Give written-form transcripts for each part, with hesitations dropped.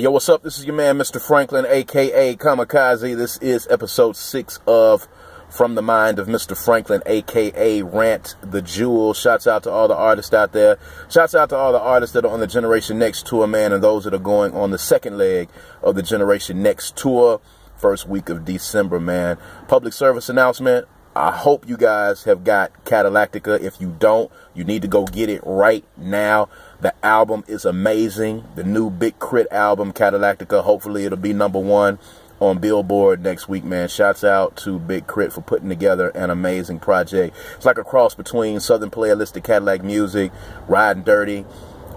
Yo, what's up? This is your man, Mr. Franklin, a.k.a. Kamikaze. This is episode 6 of From the Mind of Mr. Franklin, a.k.a. Rant the Jewel. Shouts out to all the artists out there. Shouts out to all the artists that are on the Generation Next tour, man, and those that are going on the second leg of the Generation Next tour, first week of December, man. Public service announcement. I hope you guys have got Catalactica. If you don't, you need to go get it right now. The album is amazing. The new Big Crit album, Catalactica. Hopefully it'll be #1 on Billboard next week, man. Shouts out to Big Crit for putting together an amazing project. It's like a cross between Southern Playalistic Cadillac Music, Riding Dirty,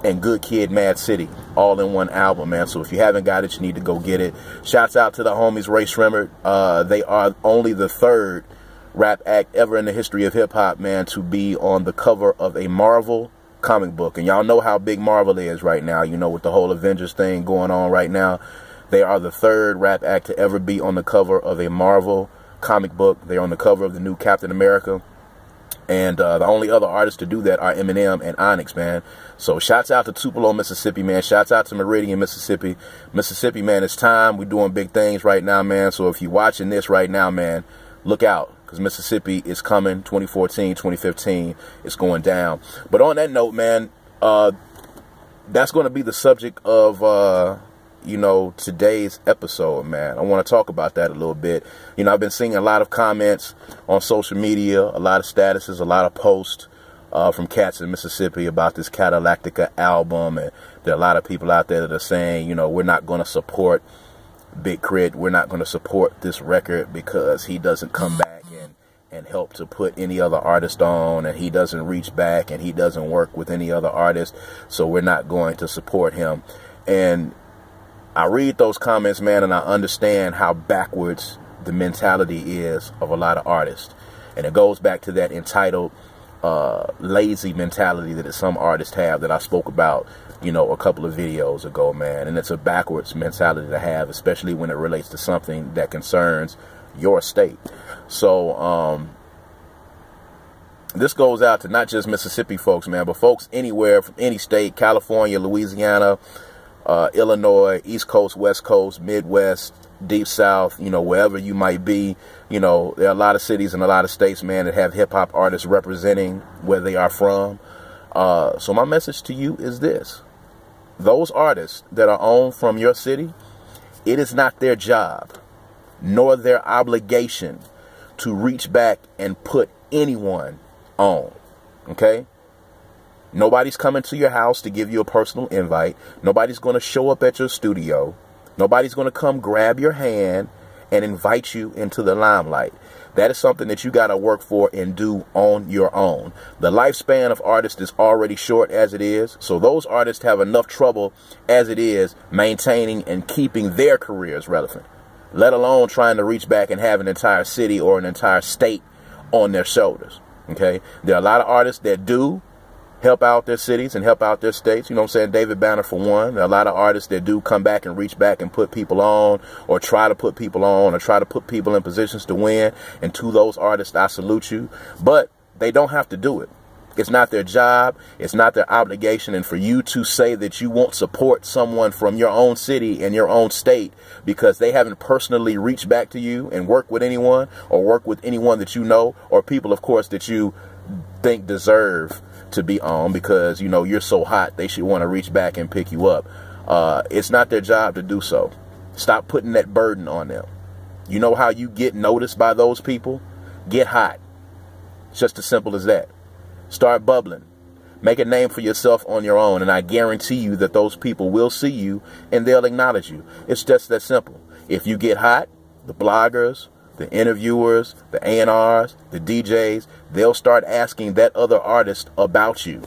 and Good Kid, Mad City, all in one album, man. So if you haven't got it, you need to go get it. Shouts out to the homies Ray Shrimmer. They are only the third rap act ever in the history of hip-hop, man, to be on the cover of a Marvel comic book. And y'all know how big Marvel is right now, you know, with the whole Avengers thing going on right now. They are the third rap act to ever be on the cover of a Marvel comic book. They're on the cover of the new Captain America. And the only other artists to do that are Eminem and Onyx, man. So shouts out to Tupelo, Mississippi, man. Shouts out to Meridian, Mississippi. Mississippi, man, it's time. We're doing big things right now, man. So if you're watching this right now, man, look out, because Mississippi is coming. 2014, 2015, it's going down. But on that note, man, that's going to be the subject of, you know, today's episode, man. I want to talk about that a little bit. You know, I've been seeing a lot of comments on social media, a lot of statuses, a lot of posts from cats in Mississippi about this Catalactica album. And there are a lot of people out there that are saying, you know, we're not going to support Big Crit. We're not going to support this record because he doesn't come back and help to put any other artist on, and he doesn't reach back, and he doesn't work with any other artist, so we're not going to support him. And I read those comments, man, and I understand how backwards the mentality is of a lot of artists. And it goes back to that entitled, lazy mentality that some artists have that I spoke about, you know, a couple of videos ago, man. And it's a backwards mentality to have, especially when it relates to something that concerns your state. So this goes out to not just Mississippi folks, man, but folks anywhere from any state: California, Louisiana, Illinois, East Coast, West Coast, Midwest, Deep South, you know, wherever you might be. You know, there are a lot of cities and a lot of states, man, that have hip-hop artists representing where they are from. So my message to you is this: those artists that are on from your city, it is not their job nor their obligation to reach back and put anyone on, okay? Nobody's coming to your house to give you a personal invite. Nobody's going to show up at your studio. Nobody's going to come grab your hand and invite you into the limelight. That is something that you got to work for and do on your own. The lifespan of artists is already short as it is, so those artists have enough trouble as it is maintaining and keeping their careers relevant, let alone trying to reach back and have an entire city or an entire state on their shoulders, okay? There are a lot of artists that do help out their cities and help out their states. You know what I'm saying? David Banner, for one. There are a lot of artists that do come back and reach back and put people on, or try to put people on, or try to put people in positions to win. And to those artists, I salute you. But they don't have to do it. It's not their job. It's not their obligation. And for you to say that you won't support someone from your own city and your own state because they haven't personally reached back to you and worked with anyone, or work with anyone that you know, or people, of course, that you think deserve to be on because, you know, you're so hot, they should want to reach back and pick you up. It's not their job to do so. Stop putting that burden on them. You know how you get noticed by those people? Get hot. It's just as simple as that. Start bubbling. Make a name for yourself on your own, and I guarantee you that those people will see you and they'll acknowledge you. It's just that simple. If you get hot, the bloggers, the interviewers, the A&Rs, the DJs, they'll start asking that other artist about you.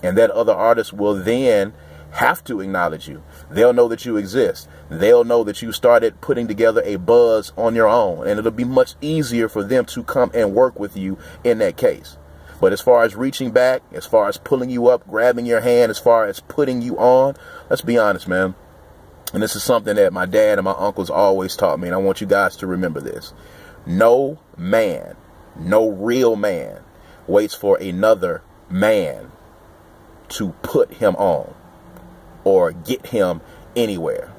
And that other artist will then have to acknowledge you. They'll know that you exist. They'll know that you started putting together a buzz on your own. And it'll be much easier for them to come and work with you in that case. But as far as reaching back, as far as pulling you up, grabbing your hand, as far as putting you on, let's be honest, man. And this is something that my dad and my uncles always taught me, and I want you guys to remember this. No man, no real man, waits for another man to put him on or get him anywhere.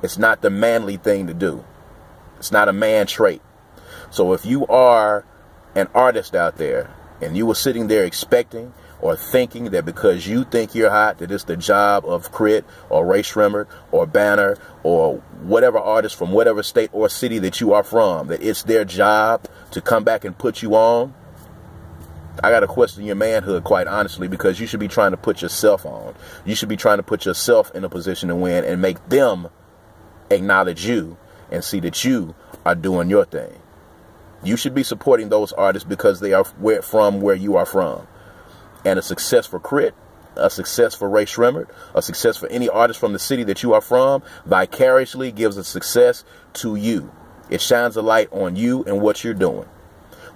It's not the manly thing to do. It's not a man trait. So if you are an artist out there and you were sitting there expecting or thinking that because you think you're hot, that it's the job of Crit or Ray Shrimmer or Banner or whatever artist from whatever state or city that you are from, that it's their job to come back and put you on, I got to question your manhood, quite honestly, because you should be trying to put yourself on. You should be trying to put yourself in a position to win and make them acknowledge you and see that you are doing your thing. You should be supporting those artists because they are from where you are from. And a success for Crit, a success for Ray Shrimmer, a success for any artist from the city that you are from, vicariously gives a success to you. It shines a light on you and what you're doing.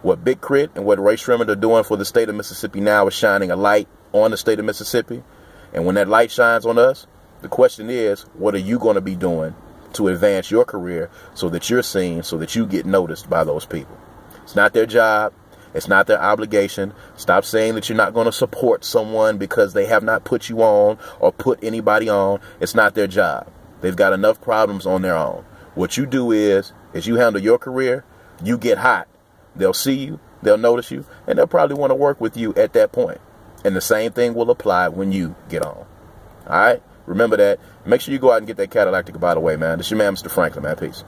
What Big Crit and what Ray Shrimmer are doing for the state of Mississippi now is shining a light on the state of Mississippi. And when that light shines on us, the question is, what are you going to be doing to advance your career so that you're seen, so that you get noticed by those people? It's not their job. It's not their obligation. Stop saying that you're not going to support someone because they have not put you on or put anybody on. It's not their job. They've got enough problems on their own. What you do is you handle your career, you get hot. They'll see you, they'll notice you, and they'll probably want to work with you at that point. And the same thing will apply when you get on. All right? Remember that. Make sure you go out and get that Cadillac to go by the way, man. This is your man, Mr. Franklin, man. Peace.